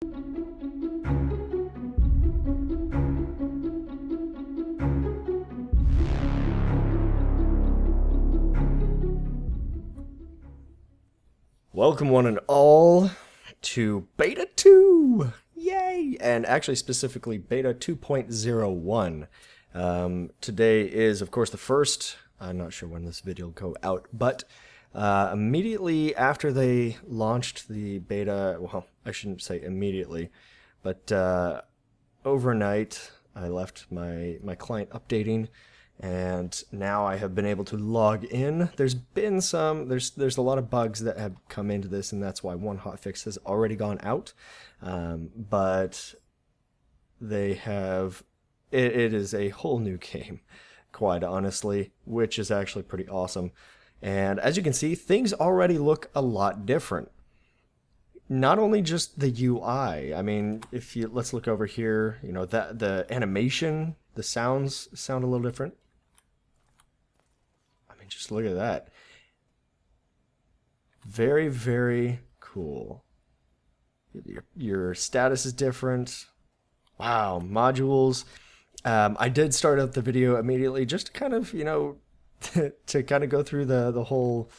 Welcome one and all to Beta 2! Yay! And actually specifically Beta 2.01. Today is of course the first, I'm not sure when this video will go out, but immediately after they launched the beta, well, I shouldn't say immediately, but overnight I left my client updating, and now I have been able to log in. There's been there's a lot of bugs that have come into this, and that's why one hotfix has already gone out. But they have, it is a whole new game, quite honestly, which is actually pretty awesome. And as you can see, things already look a lot different. Not only just the UI, I mean, let's look over here, you know, that the animation, the sounds sound a little different. I mean, just look at that. Very, very cool. Your status is different. Wow, modules. I did start up the video immediately just to kind of, you know, to kind of go through the whole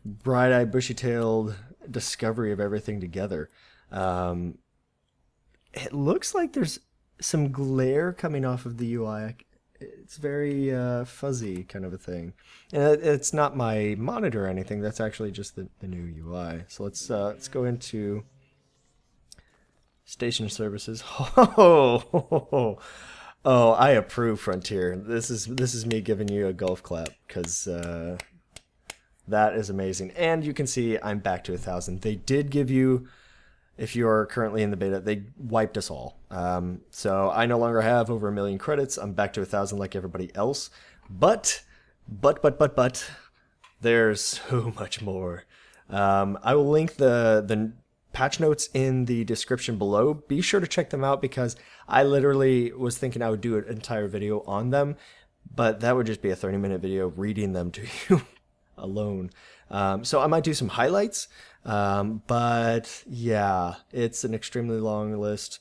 bright-eyed, bushy-tailed discovery of everything together. It looks like there's some glare coming off of the UI. It's very fuzzy kind of a thing. And it's not my monitor or anything. That's actually just the new UI. So let's go into station services. Oh, I approve, Frontier. This is me giving you a golf clap, because that is amazing. And you can see I'm back to 1,000. They did give you, if you are currently in the beta, they wiped us all. So I no longer have over 1 million credits. I'm back to 1,000 like everybody else. But, there's so much more. I will link the patch notes in the description below. Be sure to check them out, because I literally was thinking I would do an entire video on them, but that would just be a 30-minute video reading them to you alone. So I might do some highlights, but yeah, it's an extremely long list,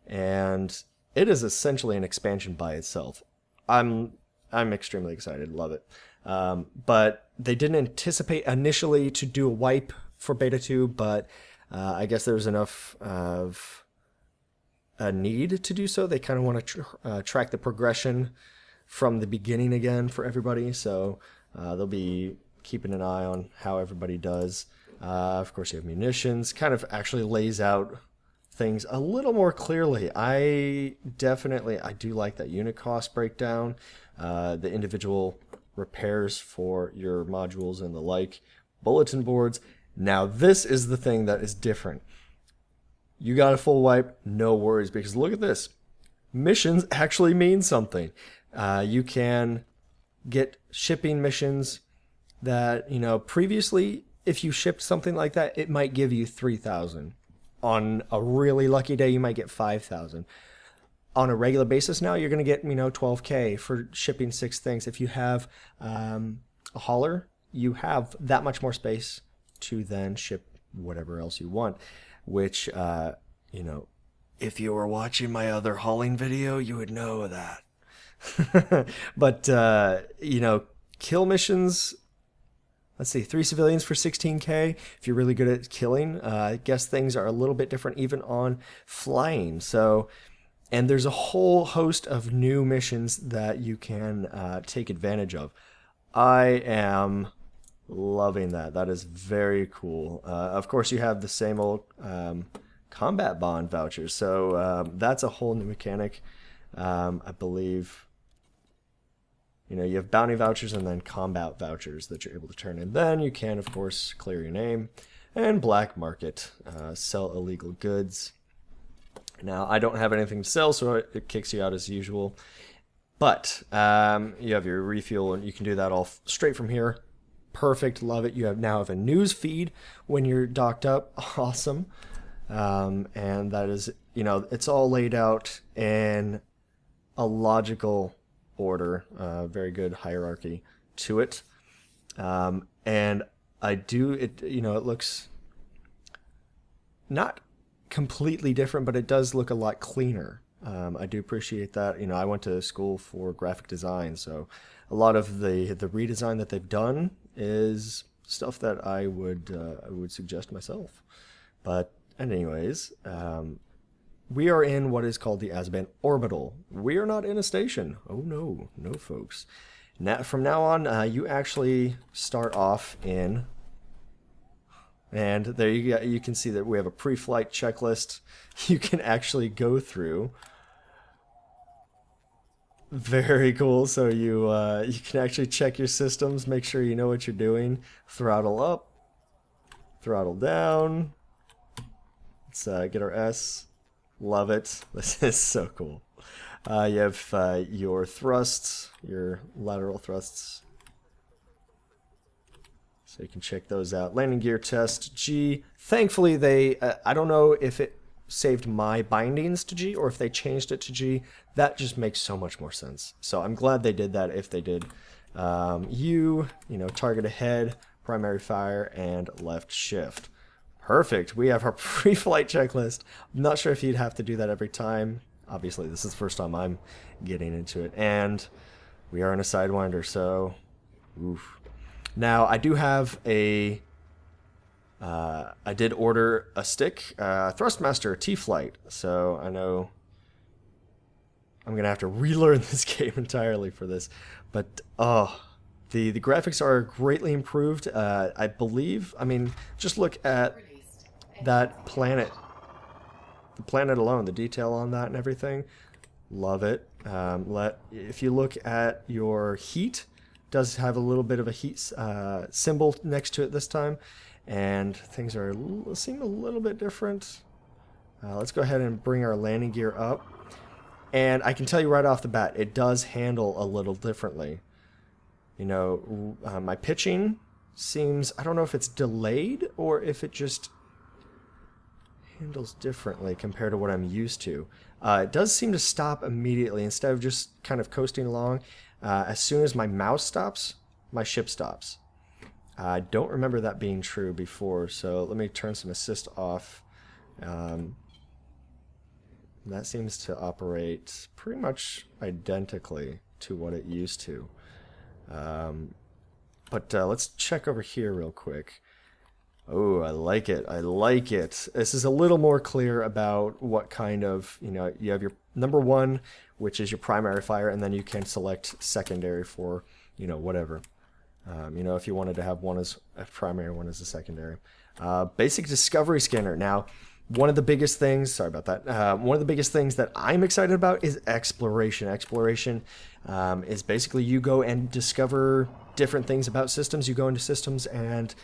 and it is essentially an expansion by itself. I'm extremely excited, love it. But they didn't anticipate initially to do a wipe for Beta 2, but I guess there was enough of a need to do so. They kind of want to track the progression from the beginning again for everybody, so they'll be keeping an eye on how everybody does. Of course, you have munitions. Kind of actually lays out things a little more clearly. I do like that unit cost breakdown, the individual repairs for your modules and the like, bulletin boards. Now this is the thing that is different. You got a full wipe, no worries, because look at this. Missions actually mean something. You can get shipping missions that, you know, previously if you shipped something like that, it might give you 3,000. On a really lucky day, you might get 5,000. On a regular basis now, you're going to get, you know, 12K for shipping 6 things. If you have a hauler, you have that much more space to then ship whatever else you want, which, you know, if you were watching my other hauling video, you would know that. But, you know, kill missions, let's see, 3 civilians for 16K. If you're really good at killing, I guess things are a little bit different even on flying. So, and there's a whole host of new missions that you can take advantage of. I am loving that. That is very cool. Of course, you have the same old combat bond vouchers. So that's a whole new mechanic. I believe, you know, you have bounty vouchers and then combat vouchers that you're able to turn in. Then you can, of course, clear your name. And black market, sell illegal goods. Now, I don't have anything to sell, so it kicks you out as usual. But you have your refuel, and you can do that all straight from here. Perfect, love it. You now have a news feed when you're docked up. Awesome. And that is, you know, it's all laid out in a logical order, very good hierarchy to it. And I do it, you know, it looks not completely different, but it does look a lot cleaner. I do appreciate that. You know, I went to school for graphic design, so a lot of the redesign that they've done is stuff that I would suggest myself. But anyways, we are in what is called the Azban Orbital. We are not in a station. Oh no, no folks. Now, from now on, you actually start off in, and there you go. You can see that we have a pre-flight checklist you can actually go through. Very cool. So you can actually check your systems, make sure you know what you're doing. Throttle up, throttle down. Let's get our S. Love it. This is so cool. You have your thrusts, your lateral thrusts. So you can check those out. Landing gear test, G. Thankfully, they, I don't know if it saved my bindings to G or if they changed it to G. That just makes so much more sense. So I'm glad they did that if they did. You know, target ahead, primary fire, and left shift. Perfect. We have our pre-flight checklist. I'm not sure if you'd have to do that every time. Obviously, this is the first time I'm getting into it. And we are in a Sidewinder, so oof. Now, I do have a I did order a stick, Thrustmaster T-Flight, so I know I'm going to have to relearn this game entirely for this. But, oh, the graphics are greatly improved, I believe. I mean, just look at that planet. The planet alone, the detail on that and everything. Love it. If you look at your heat, does have a little bit of a heat symbol next to it this time. And things seem a little bit different. Let's go ahead and bring our landing gear up. And I can tell you right off the bat, it does handle a little differently. You know, my pitching seems, I don't know if it's delayed or if it just handles differently compared to what I'm used to. It does seem to stop immediately instead of just kind of coasting along. As soon as my mouse stops, my ship stops. I don't remember that being true before, so let me turn some assist off. That seems to operate pretty much identically to what it used to. But let's check over here real quick. Oh, I like it. I like it. This is a little more clear about what kind of, you know, you have your number one, which is your primary fire, and then you can select secondary for, you know, whatever. You know, if you wanted to have one as a primary, one as a secondary. Basic discovery scanner. Now, one of the biggest things, sorry about that, one of the biggest things that I'm excited about is exploration. Exploration is basically you go and discover different things about systems. You go into systems and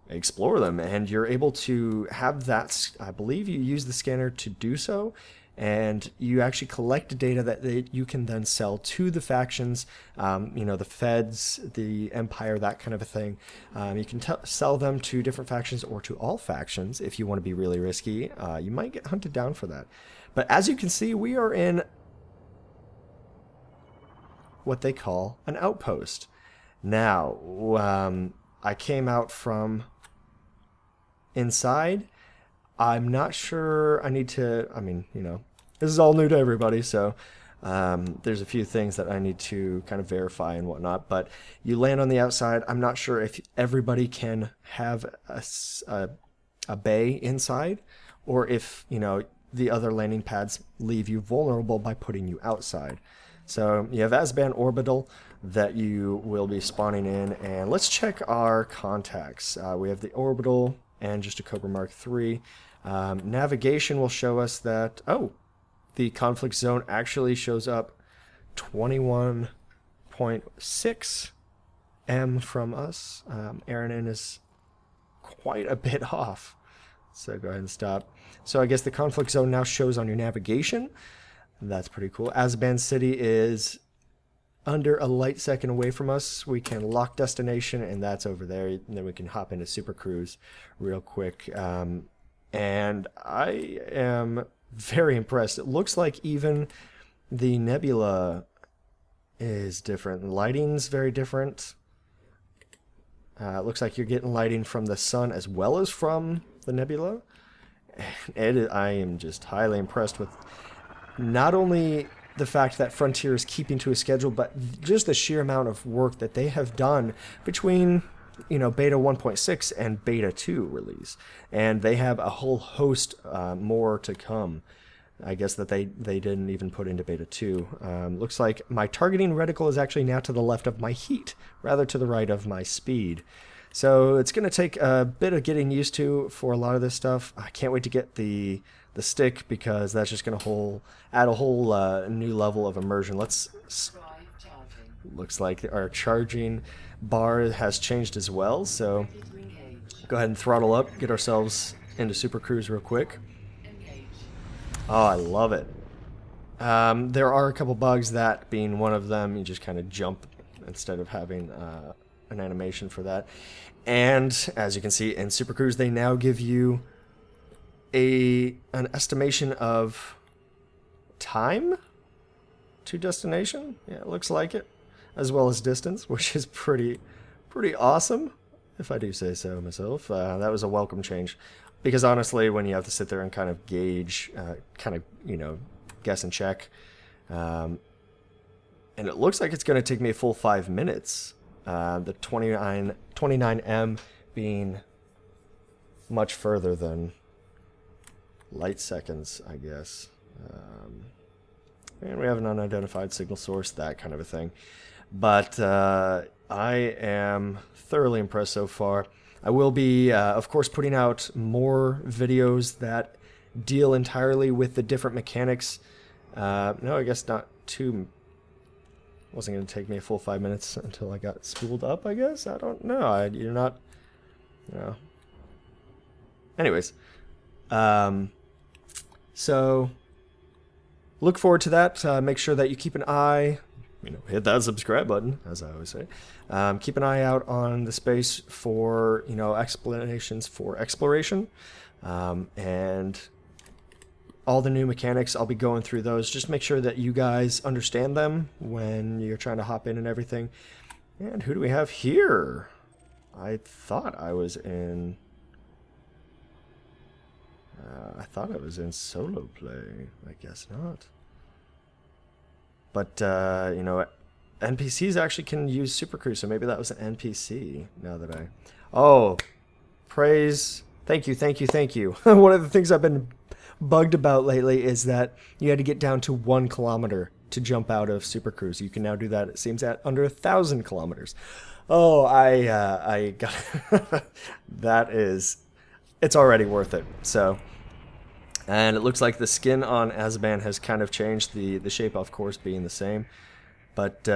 explore them, and you're able to have that, I believe you use the scanner to do so, and you actually collect data that you can then sell to the factions, you know, the feds, the empire, that kind of a thing. You can sell them to different factions or to all factions if you want to be really risky. You might get hunted down for that. But as you can see, we are in what they call an outpost. Now, I came out from inside. I'm not sure I need to, I mean, you know, this is all new to everybody, so there's a few things that I need to kind of verify and whatnot, but you land on the outside. I'm not sure if everybody can have a bay inside, or if, you know, the other landing pads leave you vulnerable by putting you outside. So you have Azban Orbital that you will be spawning in, and let's check our contacts. We have the Orbital and just a Cobra Mark III. Navigation will show us that, oh, the conflict zone actually shows up 21.6 M from us. Aaron is quite a bit off. So go ahead and stop. So I guess the conflict zone now shows on your navigation. That's pretty cool. Azban City is under a light second away from us. We can lock destination, and that's over there. And then we can hop into Super Cruise real quick. And I am very impressed. It looks like even the nebula is different. Lighting's very different. It looks like you're getting lighting from the sun as well as from the nebula. I am just highly impressed with not only the fact that Frontier is keeping to a schedule, but just the sheer amount of work that they have done between, beta 1.6 and beta 2 release. And they have a whole host more to come. I guess that they didn't even put into beta 2. Looks like my targeting reticle is actually now to the left of my heat, rather to the right of my speed. So it's going to take a bit of getting used to for a lot of this stuff. I can't wait to get the stick, because that's just going to add a whole new level of immersion. Looks like our charging bar has changed as well, so go ahead and throttle up, get ourselves into Super Cruise real quick. Oh, I love it. There are a couple bugs, that being one of them. You just kind of jump instead of having an animation for that. And as you can see in Super Cruise, they now give you an estimation of time to destination. Yeah, it looks like it, as well as distance, which is pretty awesome, if I do say so myself. That was a welcome change, because honestly, when you have to sit there and kind of gauge, guess and check, and it looks like it's going to take me a full 5 minutes. The 29M being much further than light seconds, I guess. And we have an unidentified signal source, that kind of a thing. But I am thoroughly impressed so far. I will be, of course, putting out more videos that deal entirely with the different mechanics. No, I guess not too... Wasn't going to take me a full 5 minutes until I got spooled up, I guess? I don't know. You're not... No. Anyways. So, look forward to that. Make sure that you keep an eye... hit that subscribe button, as I always say. Keep an eye out on the space for, explanations for exploration. And all the new mechanics, I'll be going through those. Just make sure that you guys understand them when you're trying to hop in and everything. And who do we have here? I thought I was in... solo play. I guess not. But, NPCs actually can use Super Cruise, so maybe that was an NPC, now that I... Oh, praise... Thank you. One of the things I've been bugged about lately is that you had to get down to 1 kilometer to jump out of Super Cruise. You can now do that, it seems, at under 1,000 kilometers. Oh, I got... It's already worth it, so... And it looks like the skin on Azaban has kind of changed, the shape, of course, being the same. But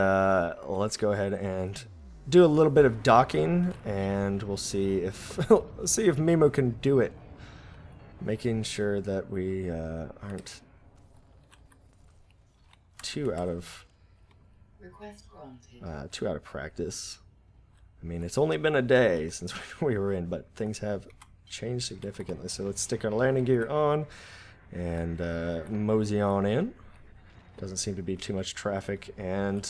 let's go ahead and do a little bit of docking, and we'll see if Memo can do it. Making sure that we aren't too out of practice. I mean, it's only been a day since we were in, but things have changed significantly. So let's stick our landing gear on and mosey on in. Doesn't seem to be too much traffic, and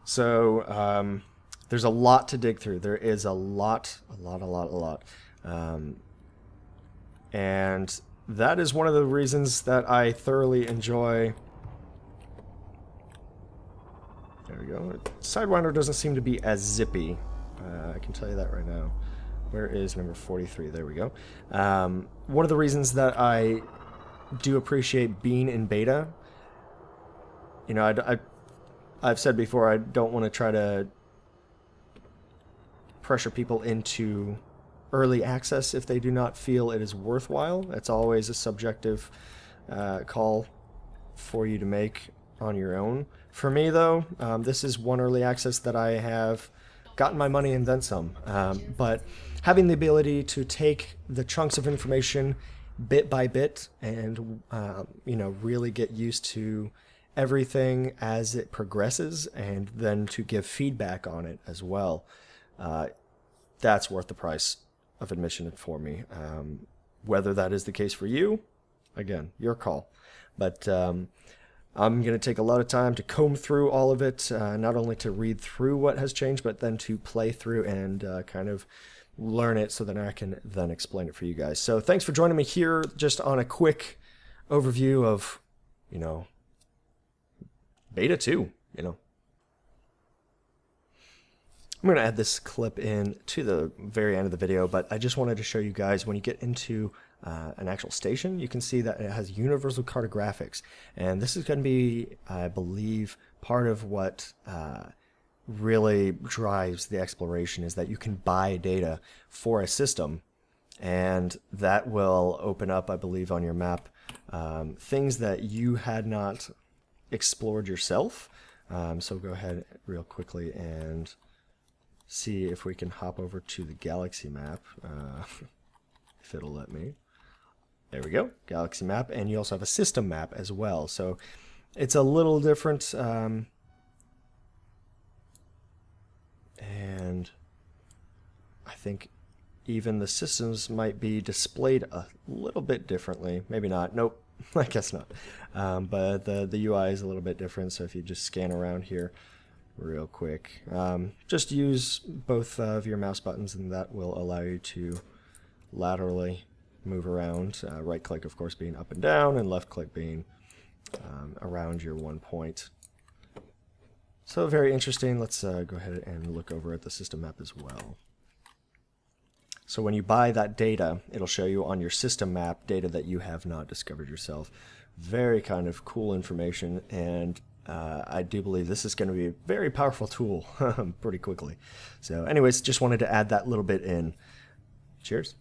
so there's a lot to dig through. There is a lot. And that is one of the reasons that I thoroughly enjoy... There we go. Sidewinder doesn't seem to be as zippy. I can tell you that right now. Where is number 43? There we go. One of the reasons that I do appreciate being in beta, I've said before, I don't want to try to pressure people into early access if they do not feel it is worthwhile. It's always a subjective call for you to make on your own. For me, though, this is one early access that I have gotten my money and then some. But having the ability to take the chunks of information bit by bit and, really get used to everything as it progresses, and then to give feedback on it as well, that's worth the price of admission for me. Whether that is the case for you, again, your call. But I'm going to take a lot of time to comb through all of it, not only to read through what has changed, but then to play through and kind of learn it so that I can then explain it for you guys. So thanks for joining me here just on a quick overview of, beta 2, I'm going to add this clip in to the very end of the video, but I just wanted to show you guys when you get into an actual station, you can see that it has universal cartographics. And this is going to be, I believe, part of what really drives the exploration is that you can buy data for a system, and that will open up, I believe, on your map things that you had not explored yourself. So go ahead real quickly and see if we can hop over to the galaxy map, if it'll let me. There we go, galaxy map, and you also have a system map as well. So it's a little different, and I think even the systems might be displayed a little bit differently. Maybe not. Nope, I guess not. But the UI is a little bit different. So if you just scan around here real quick, just use both of your mouse buttons, and that will allow you to laterally move around. Right click, of course, being up and down, and left click being around your one point. So very interesting. Let's go ahead and look over at the system map as well. So when you buy that data, it'll show you on your system map data that you have not discovered yourself. Very kind of cool information, and I do believe this is going to be a very powerful tool pretty quickly. So anyways, just wanted to add that little bit in. Cheers.